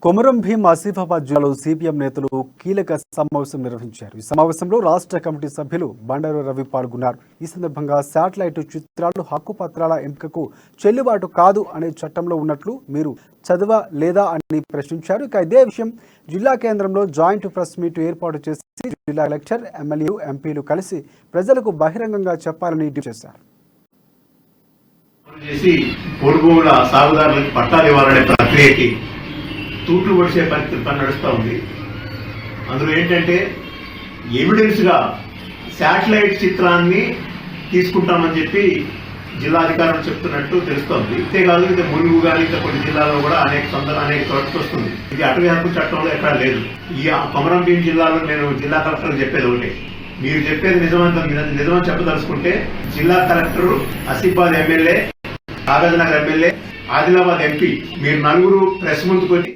కొమరం భీం ఆసిఫాబాద్ జిల్లాలో సిపిఎం నేతలు కీలక సమావేశం నిర్వహించారు. ఈ సమావేశంలో రాష్ట్ర కమిటీ సభ్యులు బండారు రవి పాల్గొన్నారు. ఈ సందర్భంగా శాటిలైట్ చిత్రాలు హక్కు పత్రాల ఎంపికకు చెల్లుబాటు కాదు అనే చట్టంలో ఉన్నట్లు మీరు చదవ లేదా అని ప్రశ్నించారు. ఇక ఇదే విషయం జిల్లా కేంద్రంలో జాయింట్ ప్రెస్ మీట్ ఏర్పాటు చేసి జిల్లా కలెక్టర్, ఎమ్మెల్యేలు, ఎంపీలు కలిసి ప్రజలకు బహిరంగంగా చెప్పాలని డిమాండ్ చేశారు. పొరుగుల సాగుదారులకు పట్టాలు ఇవ్వాలనే ప్రక్రియకి తూట్లు పొడిచే పని నడుస్తూ ఉంది. అందులో ఏంటంటే ఎవిడెన్స్ గా శాటిలైట్ చిత్రాన్ని తీసుకుంటామని చెప్పి జిల్లా అధికారులు చెప్తున్నట్టు తెలుస్తోంది. అంతేకాదు ఇంకా ములుగు కానీ ఇంకా కొన్ని జిల్లాలో కూడా అనేక చోట్ల వస్తుంది. ఇది అటవీ హక్కు చట్టంలో ఎక్కడా లేదు. ఈ కొమరం భీం జిల్లాలో నేను జిల్లా కలెక్టర్ చెప్పేది ఒకటే, మీరు చెప్పేది నిజమని చెప్పదలుచుకుంటే జిల్లా collector, Asifabad MLA, Kagaznagar MLA, Adilabad MP, మీరు నలుగురు ప్రెస్ ముందుకు వచ్చి